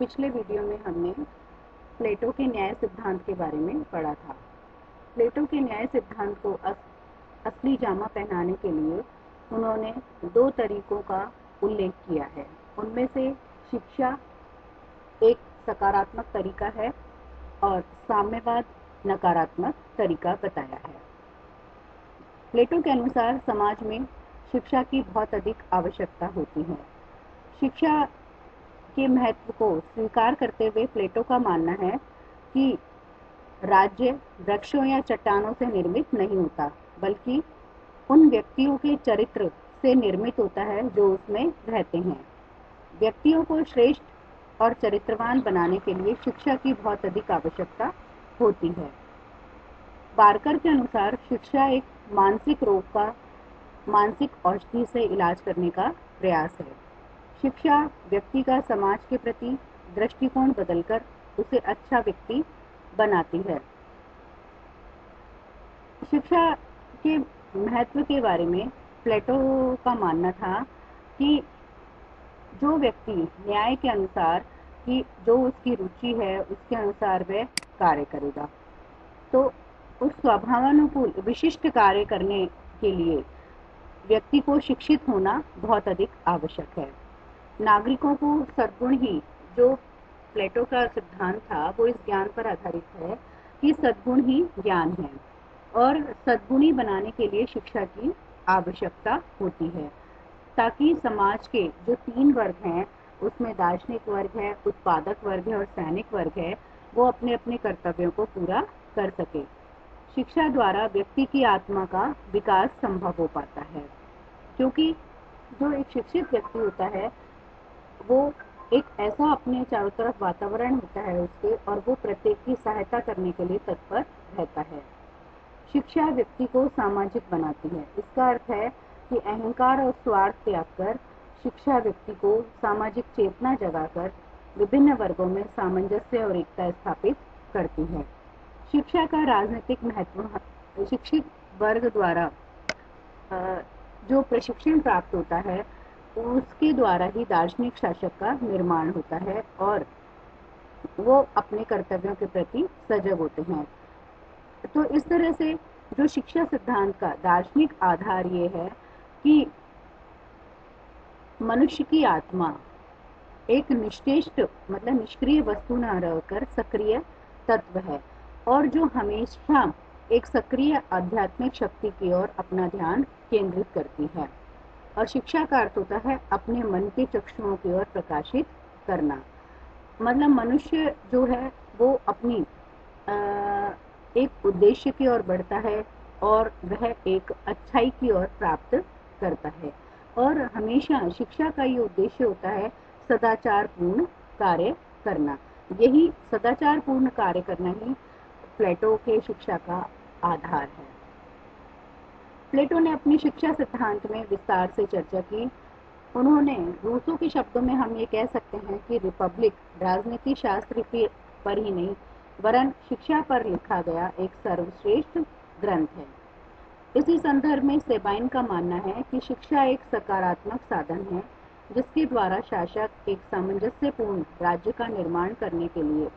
पिछले वीडियो में हमने प्लेटो के न्याय सिद्धांत के बारे में पढ़ा था। प्लेटो के न्याय सिद्धांत को असली जामा पहनाने के लिए उन्होंने दो तरीकों का उल्लेख किया है। उनमें से शिक्षा एक सकारात्मक तरीका है और साम्यवाद नकारात्मक तरीका बताया है। प्लेटो के अनुसार समाज में शिक्षा की बहुत अधिक आवश्यकता होती है। शिक्षा के महत्व को स्वीकार करते हुए प्लेटो का मानना है कि राज्य वृक्षों या चट्टानों से निर्मित नहीं होता, बल्कि उन व्यक्तियों के चरित्र से निर्मित होता है जो उसमें रहते हैं। व्यक्तियों को श्रेष्ठ और चरित्रवान बनाने के लिए शिक्षा की बहुत अधिक आवश्यकता होती है। बारकर के अनुसार शिक्षा एक मानसिक रोग का मानसिक औषधि से इलाज करने का प्रयास है। शिक्षा व्यक्ति का समाज के प्रति दृष्टिकोण बदलकर उसे अच्छा व्यक्ति बनाती है। शिक्षा के महत्व के बारे में प्लेटो का मानना था कि जो व्यक्ति न्याय के अनुसार कि जो उसकी रुचि है उसके अनुसार वह कार्य करेगा, तो उस स्वभावानुकूल विशिष्ट कार्य करने के लिए व्यक्ति को शिक्षित होना बहुत अधिक आवश्यक है। नागरिकों को सद्गुण ही, जो प्लेटो का सिद्धांत था वो इस ज्ञान पर आधारित है कि सद्गुण ही ज्ञान है और सद्गुणी बनाने के लिए शिक्षा की आवश्यकता होती है, ताकि समाज के जो तीन वर्ग हैं उसमें दार्शनिक वर्ग है, उत्पादक वर्ग है और सैनिक वर्ग है, वो अपने अपने कर्तव्यों को पूरा कर सके। शिक्षा द्वारा व्यक्ति की आत्मा का विकास संभव हो पाता है, क्योंकि जो एक शिक्षित व्यक्ति होता है वो एक ऐसा अपने चारों तरफ वातावरण होता है उसके, और वो प्रत्येक की सहायता करने के लिए तत्पर रहता है। शिक्षा व्यक्ति को सामाजिक बनाती है। इसका अर्थ है कि अहंकार और स्वार्थ त्याग कर शिक्षा व्यक्ति को सामाजिक चेतना जगाकर विभिन्न वर्गों में सामंजस्य और एकता स्थापित करती है। शिक्षा का राजनीतिक महत्व शिक्षित वर्ग द्वारा जो प्रशिक्षण प्राप्त होता है उसके द्वारा ही दार्शनिक शासक का निर्माण होता है और वो अपने कर्तव्यों के प्रति सजग होते हैं। तो इस तरह से जो शिक्षा सिद्धांत का दार्शनिक आधार ये है कि मनुष्य की आत्मा एक निश्चेष्ट मतलब निष्क्रिय वस्तु न रहकर सक्रिय तत्व है और जो हमेशा एक सक्रिय आध्यात्मिक शक्ति की ओर अपना ध्यान केंद्रित करती है। और शिक्षा का अर्थ होता है अपने मन के चक्षुओं की ओर प्रकाशित करना। मतलब मनुष्य जो है वो अपनी एक उद्देश्य की ओर बढ़ता है और वह एक अच्छाई की ओर प्राप्त करता है, और हमेशा शिक्षा का ये उद्देश्य होता है सदाचार पूर्ण कार्य करना। यही सदाचार पूर्ण कार्य करना ही प्लेटो के शिक्षा का आधार है। प्लेटो ने अपनी शिक्षा सिद्धांत में विस्तार से चर्चा की। उन्होंने रूसो के शब्दों में हम ये कह सकते हैं कि रिपब्लिक राजनीति शास्त्र पर ही नहीं वरन शिक्षा पर लिखा गया एक सर्वश्रेष्ठ ग्रंथ है। इसी संदर्भ में सेबाइन का मानना है कि शिक्षा एक सकारात्मक साधन है जिसके द्वारा शासक एक सामंजस्यपूर्ण राज्य का निर्माण करने के लिए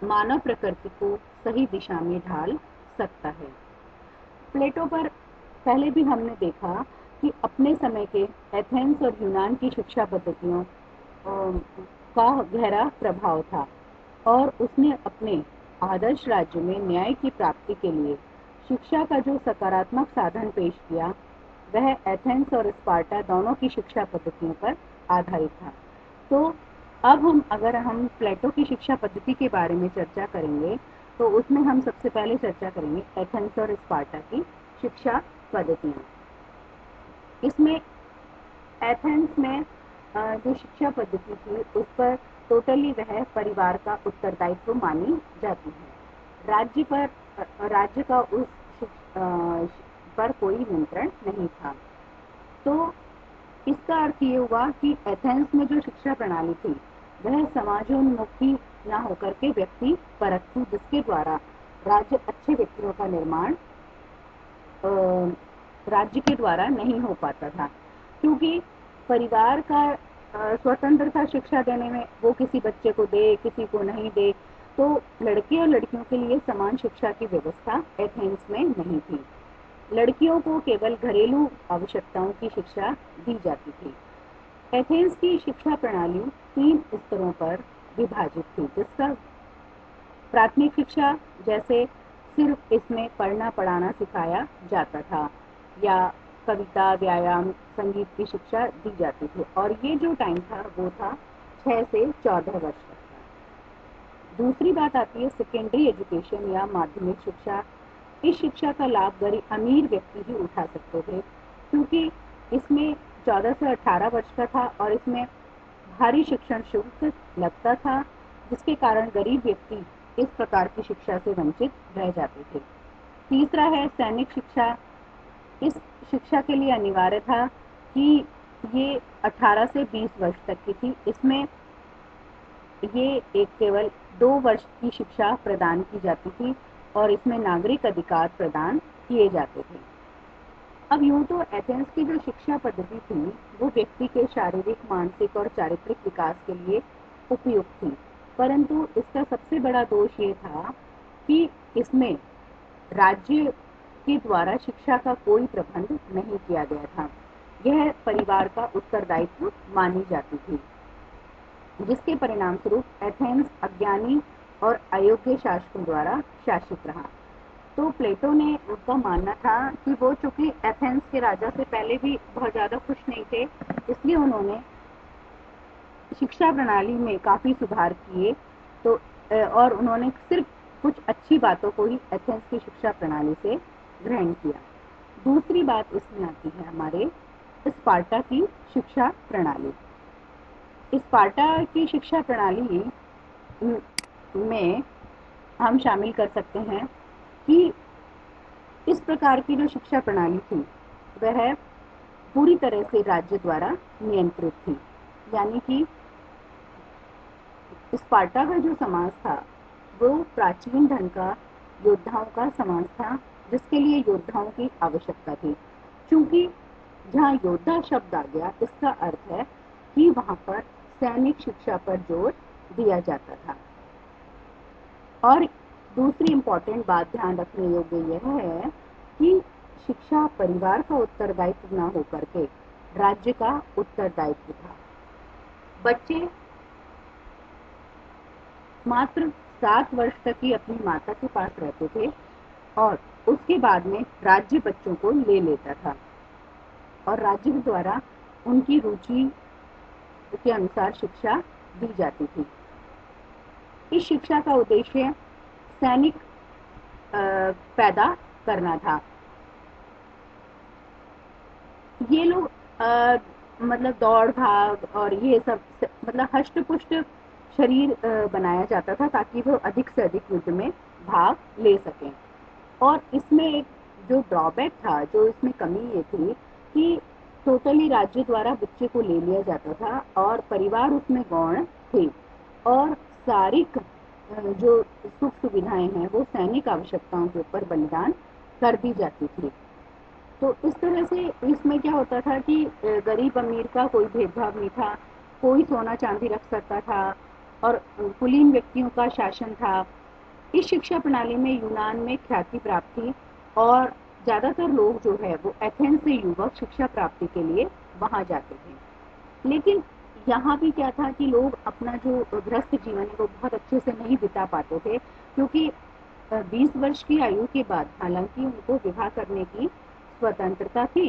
मानव प्रकृति को सही दिशा में ढाल सकता है। प्लेटो पर पहले भी हमने देखा कि अपने समय के एथेंस और यूनान की शिक्षा पद्धतियों का गहरा प्रभाव था और उसने अपने आदर्श राज्य में न्याय की प्राप्ति के लिए शिक्षा का जो सकारात्मक साधन पेश किया वह एथेंस और स्पार्टा दोनों की शिक्षा पद्धतियों पर आधारित था। तो अब अगर हम प्लेटो की शिक्षा पद्धति के बारे में चर्चा करेंगे तो उसमें हम सबसे पहले चर्चा करेंगे एथेंस और स्पार्टा की शिक्षा पद्धतियाँ। इसमें एथेंस में जो शिक्षा पद्धति थी उस पर टोटली वह परिवार का उत्तरदायित्व मानी जाती है। राज्य का उस पर कोई नियंत्रण नहीं था। तो इसका अर्थ ये हुआ कि एथेंस में जो शिक्षा प्रणाली थी वह समाजोन्मुखी न होकर के व्यक्ति परक थी, जिसके द्वारा राज्य अच्छे व्यक्तियों का निर्माण राज्य के द्वारा नहीं हो पाता था, क्योंकि परिवार का स्वतंत्रता शिक्षा देने में, वो किसी बच्चे को दे किसी को नहीं दे। तो लड़के और लड़कियों के लिए समान शिक्षा की व्यवस्था एथेंस में नहीं थी। लड़कियों को केवल घरेलू आवश्यकताओं की शिक्षा दी जाती थी। एथेंस की शिक्षा प्रणाली 3 स्तरों पर विभाजित थी, जिसका प्राथमिक शिक्षा, जैसे सिर्फ इसमें पढ़ना पढ़ाना सिखाया जाता था, या कविता, व्यायाम, संगीत की शिक्षा दी जाती थी, और ये जो टाइम था वो था 6 से 14 वर्ष तक का। दूसरी बात आती है सेकेंडरी एजुकेशन या माध्यमिक शिक्षा। इस शिक्षा का लाभ गरीब अमीर व्यक्ति ही उठा सकते थे, क्योंकि इसमें 14 से 18 वर्ष का था और इसमें भारी शिक्षण शुल्क लगता था, जिसके कारण गरीब व्यक्ति इस प्रकार की शिक्षा से वंचित रह जाते थे। तीसरा है सैनिक शिक्षा। इस शिक्षा के लिए अनिवार्य था कि ये 18 से 20 वर्ष तक की थी। इसमें ये एक केवल 2 वर्ष की शिक्षा प्रदान की जाती थी और इसमें नागरिक अधिकार प्रदान किए जाते थे। अब यूं तो एथेंस की जो शिक्षा पद्धति थी वो व्यक्ति के शारीरिक, मानसिक और चारित्रिक विकास के लिए उपयुक्त थी, परंतु इसका सबसे बड़ा दोष ये था कि इसमें राज्य के द्वारा शिक्षा का कोई प्रबंध नहीं किया गया था। यह परिवार का उत्तरदायित्व मानी जाती थी, जिसके परिणाम स्वरूप एथेंस अज्ञानी और अयोग्य शासकों द्वारा शासित रहा। तो प्लेटो ने, उनका मानना था कि वो चूंकि एथेंस के राजा से पहले भी बहुत ज्यादा खुश नहीं थे, इसलिए उन्होंने शिक्षा प्रणाली में काफी सुधार किए। तो और उन्होंने सिर्फ कुछ अच्छी बातों को ही एथेंस की शिक्षा प्रणाली से ग्रहण किया। दूसरी बात इसमें आती है हमारे स्पार्टा की शिक्षा प्रणाली। स्पार्टा की शिक्षा प्रणाली में हम शामिल कर सकते हैं कि इस प्रकार की जो शिक्षा प्रणाली थी वह पूरी तरह से राज्य द्वारा नियंत्रित थी, यानी कि स्पार्टा का जो समाज था वो प्राचीन ढंग का योद्धाओं का समाज था, जिसके लिए योद्धाओं की आवश्यकता थी। क्योंकि जहाँ योद्धा शब्द आ गया, इसका अर्थ है कि वहां पर सैनिक शिक्षा पर जोर दिया जाता था। और दूसरी इम्पोर्टेंट बात ध्यान रखने योग्य यह है कि शिक्षा परिवार का उत्तरदायित्व न होकर के राज्य का उत्तरदायित्व था। बच्चे मात्र 7 वर्ष तक ही अपनी माता के पास रहते थे और उसके बाद में राज्य बच्चों को ले लेता था और राज्य द्वारा उनकी रुचि के अनुसार शिक्षा दी जाती थी। इस शिक्षा का उद्देश्य सैनिक पैदा करना था। ये लोग मतलब दौड़ भाग और ये सब मतलब हष्ट पुष्ट शरीर बनाया जाता था ताकि वो अधिक से अधिक युद्ध में भाग ले सकें। और इसमें एक जो ड्रॉबैक था, जो इसमें कमी ये थी कि टोटली राज्य द्वारा बच्चे को ले लिया जाता था और परिवार उसमें गौण थे और सारी जो सुख सुविधाएं हैं वो सैनिक आवश्यकताओं के ऊपर बलिदान कर दी जाती थी। तो इस तरह से इसमें क्या होता था कि गरीब अमीर का कोई भेदभाव नहीं था, कोई सोना चांदी रख सकता था और कुलीन व्यक्तियों का शासन था। इस शिक्षा प्रणाली में यूनान में ख्याति प्राप्त थी और ज्यादातर लोग जो है वो एथेंस से युवक शिक्षा प्राप्ति के लिए वहां जाते थे। लेकिन यहाँ भी क्या था कि लोग अपना जो गृहस्थ जीवन है वो बहुत अच्छे से नहीं बिता पाते थे, क्योंकि 20 वर्ष की आयु के बाद हालांकि उनको विवाह करने की स्वतंत्रता थी,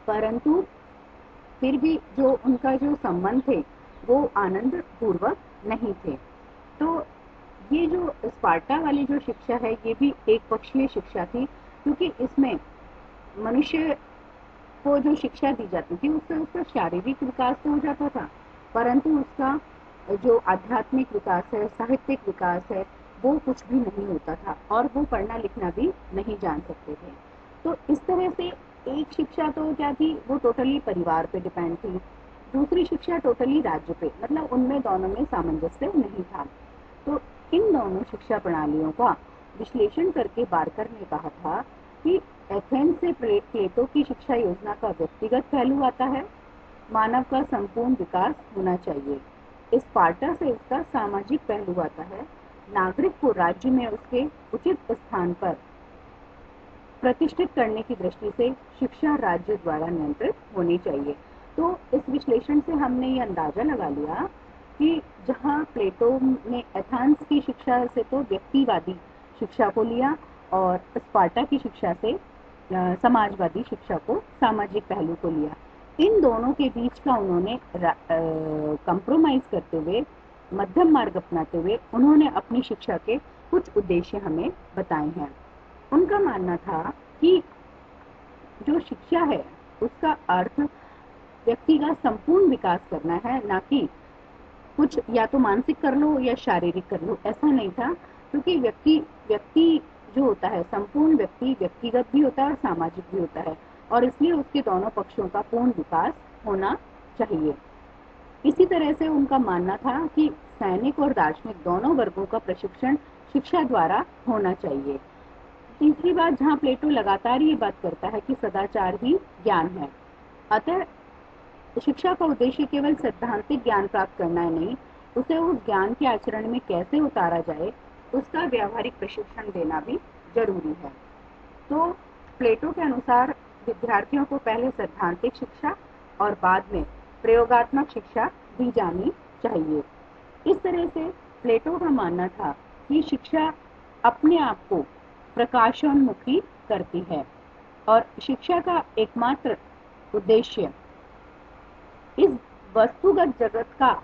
परंतु फिर भी जो उनका जो संबंध थे वो आनंद पूर्वक नहीं थे। तो ये जो स्पार्टा वाली जो शिक्षा है ये भी एक पक्षीय शिक्षा थी, क्योंकि इसमें मनुष्य को जो शिक्षा दी जाती थी उससे उसका शारीरिक विकास तो हो जाता था, परंतु उसका जो आध्यात्मिक विकास है, साहित्यिक विकास है, वो कुछ भी नहीं होता था और वो पढ़ना लिखना भी नहीं जान सकते थे। तो इस तरह से एक शिक्षा तो क्या थी, वो टोटली परिवार पे डिपेंड थी, दूसरी शिक्षा टोटली राज्य पे, मतलब उनमें दोनों में सामंजस्य नहीं था। तो इन दोनों शिक्षा प्रणालियों का विश्लेषण करके बार्कर ने कहा था कि एथेंस से प्लेटो की शिक्षा योजना का व्यक्तिगत पहलू आता है मानव का संपूर्ण विकास होना चाहिए। स्पार्टा से इसका सामाजिक पहलू आता है। नागरिक को राज्य में उसके उचित स्थान पर प्रतिष्ठित करने की दृष्टि से शिक्षा राज्य द्वारा नियंत्रित होनी चाहिए। तो इस विश्लेषण से हमने ये अंदाजा लगा लिया कि जहाँ प्लेटो ने एथेंस की शिक्षा से तो व्यक्तिवादी शिक्षा को लिया और स्पार्टा की शिक्षा से समाजवादी शिक्षा को, सामाजिक पहलू को लिया, इन दोनों के बीच का उन्होंने कंप्रोमाइज करते हुए, मध्यम मार्ग अपनाते हुए उन्होंने अपनी शिक्षा के कुछ उद्देश्य हमें बताए हैं। उनका मानना था कि जो शिक्षा है उसका अर्थ व्यक्ति का संपूर्ण विकास करना है, ना कि कुछ या तो मानसिक कर लो या शारीरिक कर लो, ऐसा नहीं था। क्योंकि व्यक्ति जो होता है, संपूर्ण व्यक्ति व्यक्तिगत भी होता है और सामाजिक भी होता है, और इसलिए उसके दोनों पक्षों का पूर्ण विकास होना चाहिए। इसी तरह से उनका मानना था कि सैनिक और दार्शनिक दोनों वर्गों का प्रशिक्षण शिक्षा द्वारा होना चाहिए। तीसरी बात, जहाँ प्लेटो लगातार ये बात करता है कि सदाचार ही ज्ञान है, अतः शिक्षा का उद्देश्य केवल सैद्धांतिक ज्ञान प्राप्त करना है नहीं, उसे उस ज्ञान के आचरण में कैसे उतारा जाए उसका व्यावहारिक प्रशिक्षण देना भी जरूरी है। तो प्लेटो के अनुसार विद्यार्थियों को पहले सैद्धांतिक शिक्षा और बाद में प्रयोगात्मक शिक्षा दी जानी चाहिए। इस तरह से प्लेटो का मानना था कि शिक्षा अपने आप को प्रकाशोन्मुखी करती है और शिक्षा का एकमात्र उद्देश्य इस वस्तुगत जगत का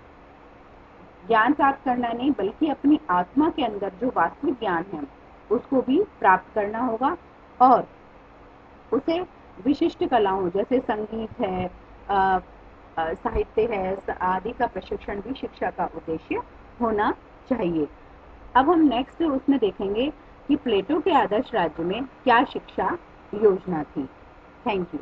ज्ञान प्राप्त करना नहीं, बल्कि अपनी आत्मा के अंदर जो वास्तविक ज्ञान है उसको भी प्राप्त करना होगा, और उसे विशिष्ट कलाओं जैसे संगीत है, साहित्य है आदि का प्रशिक्षण भी शिक्षा का उद्देश्य होना चाहिए। अब हम नेक्स्ट उसमें देखेंगे कि प्लेटो के आदर्श राज्य में क्या शिक्षा योजना थी। Thank you.